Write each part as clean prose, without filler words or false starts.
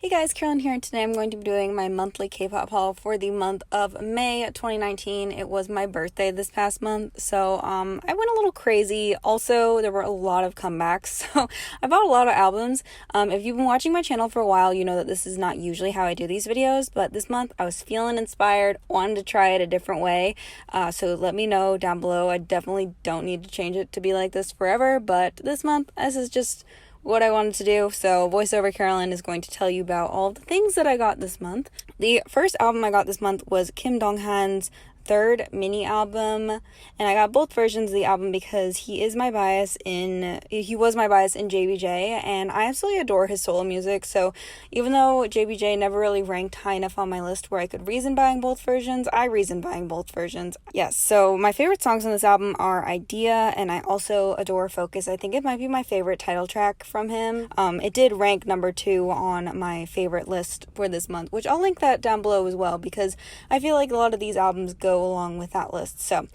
Hey guys, Carolyn here, and today I'm going to be doing my monthly K-pop haul for the month of May 2019. It was my birthday this past month, so I went a little crazy. Also, there were a lot of comebacks, so I bought a lot of albums. If you've been watching my channel for a while, you know that this is not usually how I do these videos, but this month I was feeling inspired, wanted to try it a different way, so let me know down below. I definitely don't need to change it to be like this forever, but this month, this is just what I wanted to do. So voiceover Carolyn is going to tell you about all the things that I got this month. The first album I got this month was Kim Donghan's third mini album, and I got both versions of the album because he was my bias in JBJ, and I absolutely adore his solo music. So even though JBJ never really ranked high enough on my list where I could reason buying both versions, I reason buying both versions. Yes, so my favorite songs on this album are Idea, and I also adore Focus. I think it might be my favorite title track from him. It did rank number 2 on my favorite list for this month, which I'll link that down below as well, because I feel like a lot of these albums go along with that list. So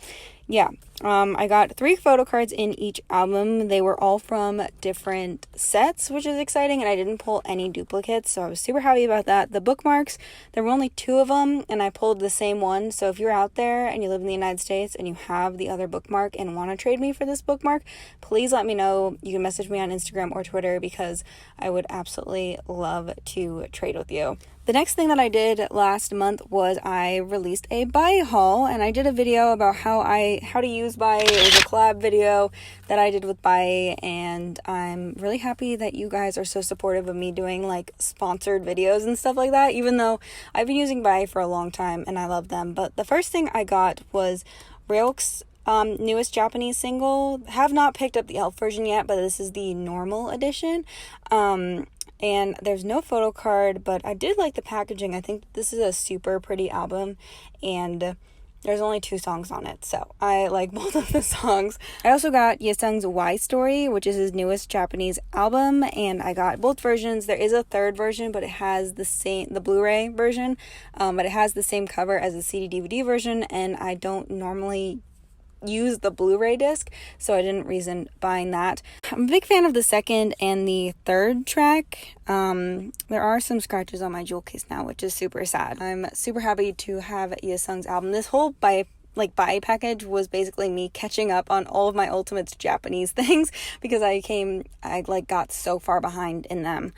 yeah, I got 3 photo cards in each album. They were all from different sets, which is exciting, and I didn't pull any duplicates, so I was super happy about that. The bookmarks, there were only 2 of them, and I pulled the same one. So if you're out there and you live in the United States and you have the other bookmark and want to trade me for this bookmark, please let me know. You can message me on Instagram or Twitter, because I would absolutely love to trade with you. The next thing that I did last month was I released a buy haul, and I did a video about how to use buy. It was a collab video that I did with buy, and I'm really happy that you guys are so supportive of me doing like sponsored videos and stuff like that, even though I've been using buy for a long time and I love them. But the first thing I got was Ryeok's newest Japanese single. Have not picked up the ELF version yet, but this is the normal edition. And there's no photo card, but I did like the packaging. I think this is a super pretty album, and there's only 2 songs on it, so I like both of the songs. I also got Yesung's Y Story, which is his newest Japanese album, and I got both versions. There is a third version, but it has the Blu-ray version, but it has the same cover as the CD-DVD version, and I don't normally use the Blu-ray disc, so I didn't reason buying that. I'm a big fan of the second and the third track. There are some scratches on my jewel case now, which is super sad. I'm super happy to have Yesung's album. This whole buy package was basically me catching up on all of my Ultimates Japanese things, because I got so far behind in them.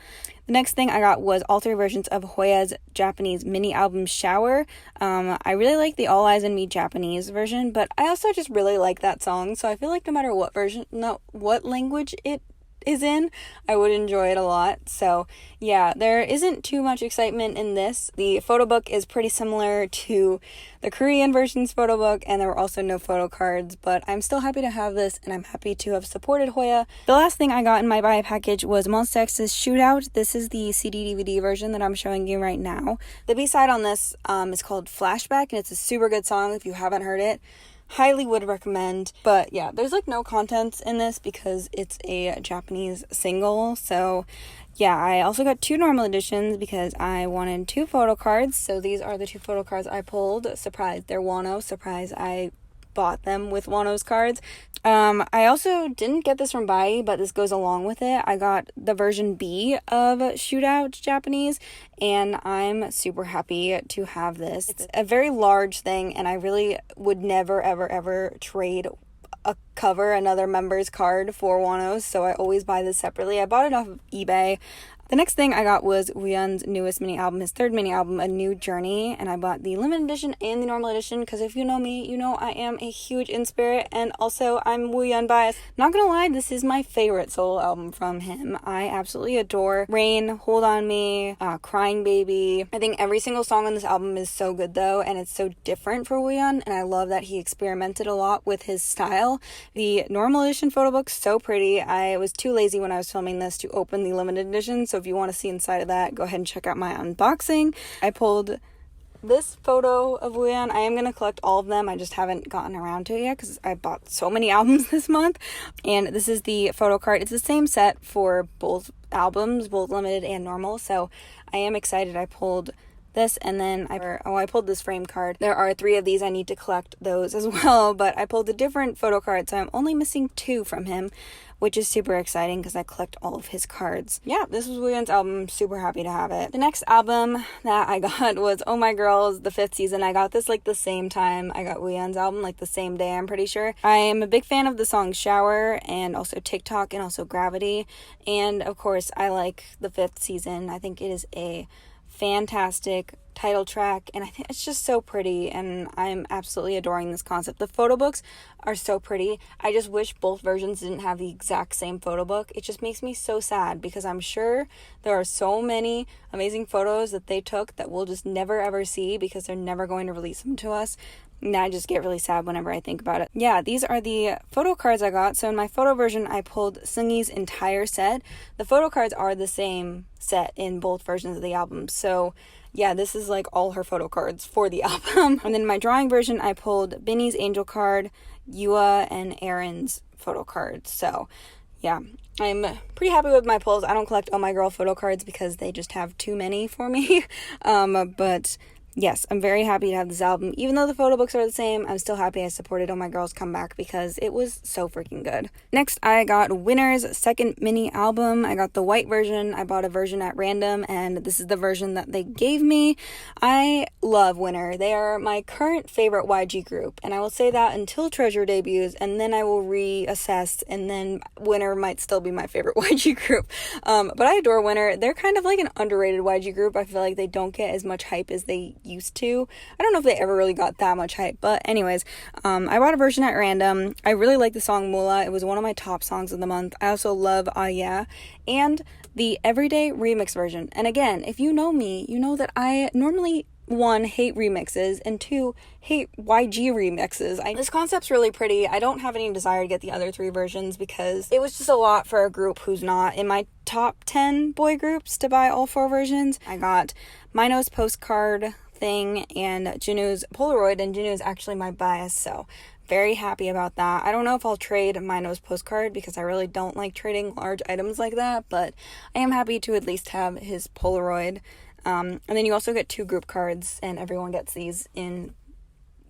The next thing I got was all 3 versions of Hoya's Japanese mini album Shower. I really like the All Eyes on Me Japanese version, but I also just really like that song, so I feel like no matter what language it is in, I would enjoy it a lot. So yeah, there isn't too much excitement in this. The photo book is pretty similar to the Korean version's photo book, and there were also no photo cards, but I'm still happy to have this, and I'm happy to have supported Hoya. The last thing I got in my buy package was Monsta X's Shootout. This is the CD-DVD version that I'm showing you right now. The B-side on this is called Flashback, and it's a super good song. If you haven't heard it, highly would recommend. But yeah, there's like no contents in this because it's a Japanese single. So yeah, I also got 2 normal editions because I wanted 2 photo cards. So these are the 2 photo cards I pulled. Surprise, they're Wano. Surprise, I bought them with Wano's cards. I also didn't get this from Bai, but this goes along with it. I got the version B of Shootout Japanese, and I'm super happy to have this. It's a very large thing, and I really would never, ever, ever trade another member's card for Wano's, so I always buy this separately. I bought it off of eBay. The next thing I got was Woohyun's newest mini album, his third mini album, A New Journey, and I bought the limited edition and the normal edition, because if you know me, you know I am a huge in spirit, and also I'm Woohyun biased. Not gonna lie, this is my favorite solo album from him. I absolutely adore Rain, Hold On Me, Crying Baby. I think every single song on this album is so good though, and it's so different for Woohyun, and I love that he experimented a lot with his style. The normal edition photo book's so pretty. I was too lazy when I was filming this to open the limited edition, so if you want to see inside of that, go ahead and check out my unboxing. I pulled this photo of Woohyun. I am going to collect all of them. I just haven't gotten around to it yet because I bought so many albums this month. And this is the photo card. It's the same set for both albums, both limited and normal. So I am excited. I pulled this, and then I pulled this frame card. There are 3 of these. I need to collect those as well, but I pulled a different photo card, so I'm only missing 2 from him, which is super exciting because I collect all of his cards. Yeah, this was Woohyun's album. Super happy to have it. The next album that I got was Oh My Girls, the 5th season. I got this like the same time I got Woohyun's album, like the same day, I'm pretty sure. I am a big fan of the song Shower and also TikTok and also Gravity. And of course, I like the 5th season. I think it is a fantastic title track, and I think it's just so pretty, and I'm absolutely adoring this concept. The photo books are so pretty. I just wish both versions didn't have the exact same photo book. It just makes me so sad because I'm sure there are so many amazing photos that they took that we'll just never ever see because they're never going to release them to us. And I just get really sad whenever I think about it. Yeah, these are the photo cards I got. So in my photo version, I pulled Seunggi's entire set. The photo cards are the same set in both versions of the album. So yeah, this is like all her photo cards for the album. And then in my drawing version, I pulled Binny's angel card, Yua, and Aaron's photo cards. So yeah, I'm pretty happy with my pulls. I don't collect Oh My Girl photo cards because they just have too many for me. But yes, I'm very happy to have this album. Even though the photo books are the same, I'm still happy I supported Oh My Girl's Comeback because it was so freaking good. Next, I got Winner's second mini album. I got the white version. I bought a version at random, and this is the version that they gave me. I love Winner. They are my current favorite YG group, and I will say that until Treasure debuts, and then I will reassess, and then Winner might still be my favorite YG group. But I adore Winner. They're kind of like an underrated YG group. I feel like they don't get as much hype as they used to. I don't know if they ever really got that much hype, but anyways, I bought a version at random. I really like the song Mula. It was one of my top songs of the month. I also love Ah Yeah and the Everyday remix version. And again, if you know me, you know that I normally 1, hate remixes, and 2, hate YG remixes. This concept's really pretty. I don't have any desire to get the other 3 versions because it was just a lot for a group who's not in my top 10 boy groups to buy all 4 versions. I got Mino's postcard thing and Junu's Polaroid, and Junu is actually my bias, so very happy about that. I don't know if I'll trade Mino's postcard because I really don't like trading large items like that, but I am happy to at least have his Polaroid. And then you also get 2 group cards, and everyone gets these in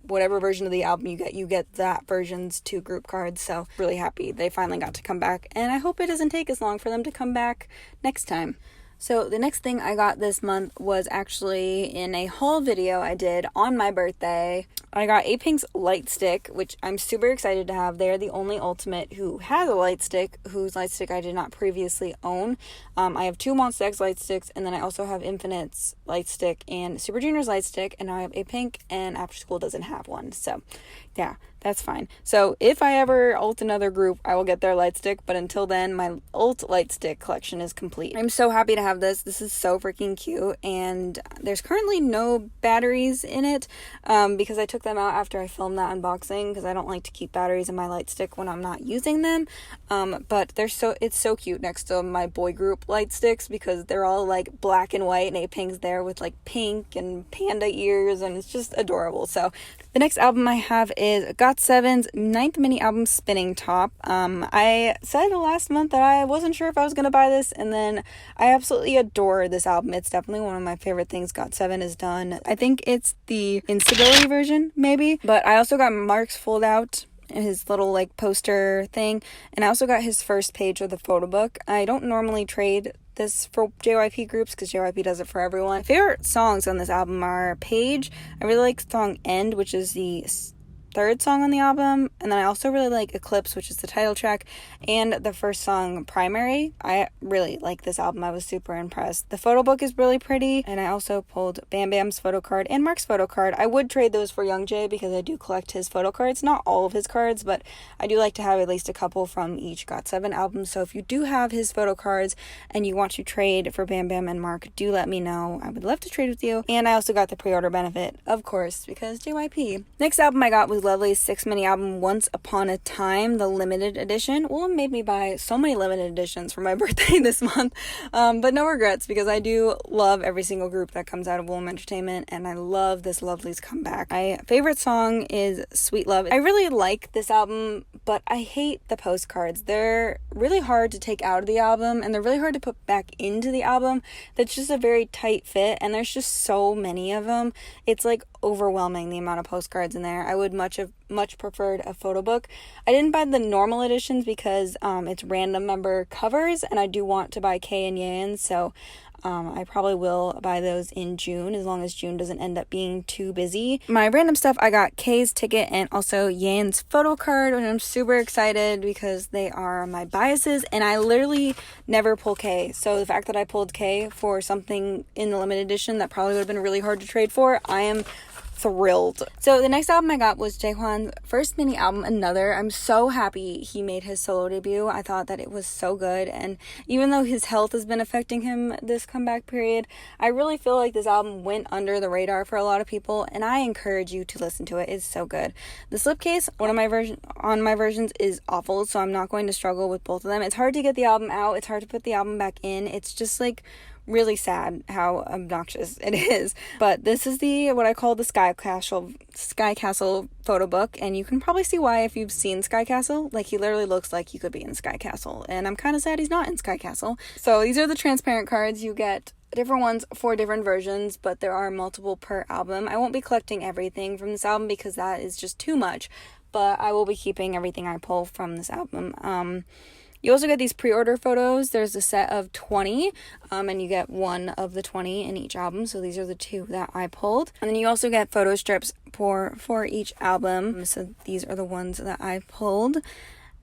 whatever version of the album you get that version's 2 group cards. So really happy they finally got to come back, and I hope it doesn't take as long for them to come back next time. So the next thing I got this month was actually in a haul video I did on my birthday. I got Apink's lightstick, which I'm super excited to have. They're the only Ultimate who has a lightstick, whose lightstick I did not previously own. I have 2 Monsta X lightsticks, and then I also have Infinite's lightstick and Super Junior's lightstick, and now I have Apink, and After School doesn't have one. So yeah, that's fine. So if I ever ult another group, I will get their lightstick, but until then, my ult lightstick collection is complete. I'm so happy to have this. This is so freaking cute, and there's currently no batteries in it because I took them out after I filmed that unboxing because I don't like to keep batteries in my lightstick when I'm not using them. But it's so cute next to my boy group lightsticks because they're all like black and white, and Apink's there with like pink and panda ears, and it's just adorable. So the next album I have is GOT7's 9th mini album, Spinning Top. I said last month that I wasn't sure if I was going to buy this, and then I absolutely adore this album. It's definitely one of my favorite things GOT7 has done. I think it's the Instability version, maybe, but I also got Mark's Fold Out, his little like poster thing, and I also got his first page of the photo book. I don't normally trade this for JYP groups because JYP does it for everyone. My favorite songs on this album are Page. I really like song End, which is the 3rd song on the album, and then I also really like Eclipse, which is the title track, and the first song, Primary. I really like this album. I was super impressed. The photo book is really pretty, and I also pulled Bam Bam's photo card and Mark's photo card. I would trade those for Youngjae because I do collect his photo cards, not all of his cards, but I do like to have at least a couple from each GOT7 album. So if you do have his photo cards and you want to trade for Bam Bam and Mark, do let me know. I would love to trade with you. And I also got the pre-order benefit, of course, because JYP. Next album I got was Lovelyz 6 mini album Once Upon a Time, the limited edition. Well, it made me buy so many limited editions for my birthday this month, but no regrets because I do love every single group that comes out of Woohyun Entertainment, and I love this Lovelyz comeback. My favorite song is Sweet Love. I really like this album, but I hate the postcards. They're really hard to take out of the album, and they're really hard to put back into the album. That's just a very tight fit, and there's just so many of them. It's like overwhelming the amount of postcards in there. I would much preferred a photo book. I didn't buy the normal editions because it's random member covers, and I do want to buy K and Yeon, so I probably will buy those in June, as long as June doesn't end up being too busy. My random stuff, I got K's ticket and also Yeon's photo card, and I'm super excited because they are my biases, and I literally never pull K. So the fact that I pulled K for something in the limited edition that probably would have been really hard to trade for, I am thrilled. So the next album I got was Jaehwan's first mini album, Another. I'm so happy he made his solo debut. I thought that it was so good, and even though his health has been affecting him this comeback period, I really feel like this album went under the radar for a lot of people, and I encourage you to listen to it. It's so good. The slipcase, one of my versions is awful, so I'm not going to struggle with both of them. It's hard to get the album out. It's hard to put the album back in. It's just like really sad how obnoxious it is. But this is what I call the Sky Castle photo book, and you can probably see why if you've seen Sky Castle. Like, he literally looks like he could be in Sky Castle, and I'm kind of sad he's not in Sky Castle. So these are the transparent cards. You get different ones for different versions, but there are multiple per album. I won't be collecting everything from this album because that is just too much, but I will be keeping everything I pull from this album. You also get these pre-order photos. There's a set of 20, and you get one of the 20 in each album. So these are the 2 that I pulled. And then you also get photo strips for each album. So these are the ones that I pulled.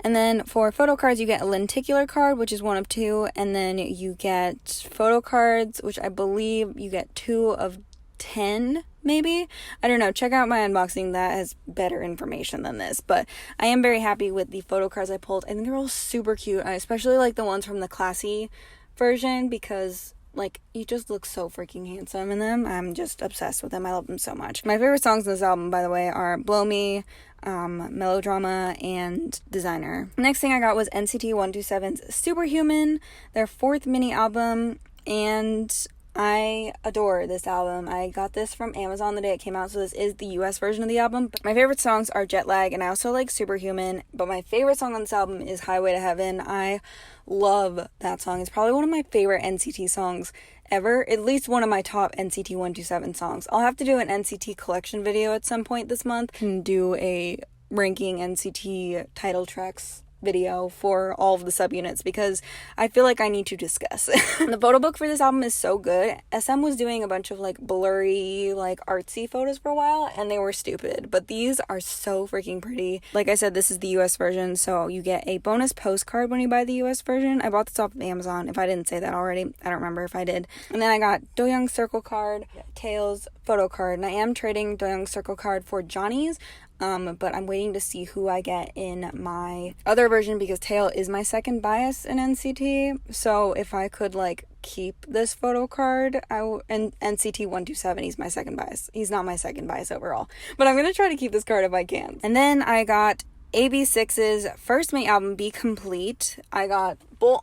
And then for photo cards, you get a lenticular card, which is 1 of 2. And then you get photo cards, which I believe you get 2 of 10, maybe. I don't know. Check out my unboxing. That has better information than this. But I am very happy with the photo cards I pulled. I think they're all super cute. I especially like the ones from the classy version because, like, you just look so freaking handsome in them. I'm just obsessed with them. I love them so much. My favorite songs in this album, by the way, are Blow Me, Melodrama, and Designer. Next thing I got was NCT 127's Superhuman, their 4th mini album, and I adore this album. I got this from Amazon the day it came out, so this is the US version of the album. My favorite songs are Jet Lag, and I also like Superhuman, but my favorite song on this album is Highway to Heaven. I love that song. It's probably one of my favorite NCT songs ever, at least one of my top NCT 127 songs. I'll have to do an NCT collection video at some point this month. Can do a ranking NCT title tracks video for all of the subunits because I feel like I need to discuss. The photo book for this album is so good. SM was doing a bunch of like blurry, like artsy photos for a while, and they were stupid, but these are so freaking pretty. Like I said, this is the US version, so you get a bonus postcard when you buy the US version. I bought this off of Amazon. If I didn't say that already, I don't remember if I did. And then I got Daehyun's circle card, TAEIL's photo card, and I am trading Daehyun's circle card for Johnny's. But I'm waiting to see who I get in my other version because TAEIL is my second bias in NCT. So if I could like keep this photo card, and NCT 127, he's my second bias. He's not my second bias overall, but I'm gonna try to keep this card if I can. And then I got AB6IX's first mini album, Be Complete. I got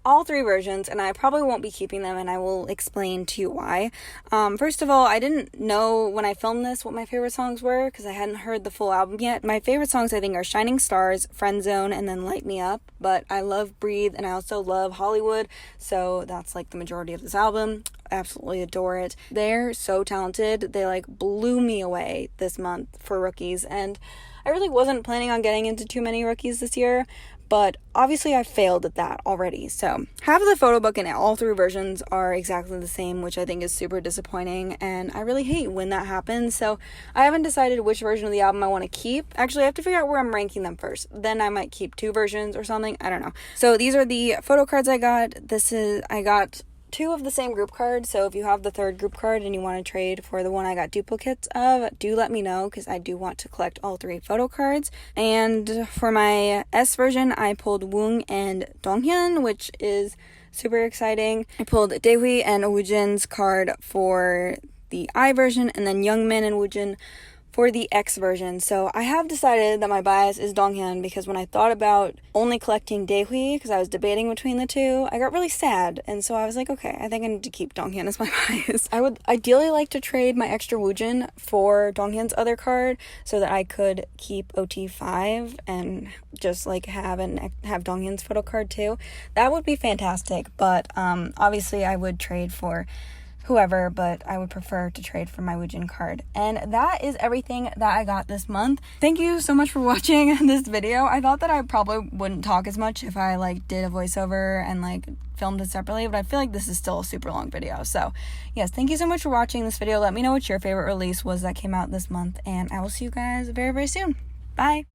all 3 versions, and I probably won't be keeping them, and I will explain to you why. First of all, I didn't know when I filmed this what my favorite songs were because I hadn't heard the full album yet. My favorite songs, I think, are Shining Stars, Friend Zone, and then Light Me Up, but I love Breathe, and I also love Hollywood, so that's like the majority of this album. Absolutely adore it. They're so talented. They like blew me away this month for rookies, and I really wasn't planning on getting into too many rookies this year, but obviously I failed at that already. So half of the photo book and all 3 versions are exactly the same, which I think is super disappointing, and I really hate when that happens. So I haven't decided which version of the album I want to keep. Actually, I have to figure out where I'm ranking them first. Then I might keep 2 versions or something. I don't know. So these are the photo cards I got. I got 2 of the same group card, so if you have the 3rd group card and you want to trade for the one I got duplicates of, do let me know because I do want to collect all 3 photo cards. And for my S version, I pulled Woong and Daehyun, which is super exciting. I pulled Daehyun and Woohyun's card for the I version, and then Youngmin and Woohyun for the X version. So I have decided that my bias is Daehyun, because when I thought about only collecting Daehyun, because I was debating between the two, I got really sad, and so I was like, okay, I think I need to keep Daehyun as my bias. I would ideally like to trade my extra Woohyun for Daehyun's other card so that I could keep OT5 and just like have Daehyun's photo card too. That would be fantastic, but obviously I would trade for whoever, but I would prefer to trade for my Woohyun card. And that is everything that I got this month. Thank you so much for watching this video. I thought that I probably wouldn't talk as much if I like did a voiceover and like filmed it separately, but I feel like this is still a super long video. So yes, thank you so much for watching this video. Let me know what your favorite release was that came out this month, and I will see you guys very, very soon. Bye.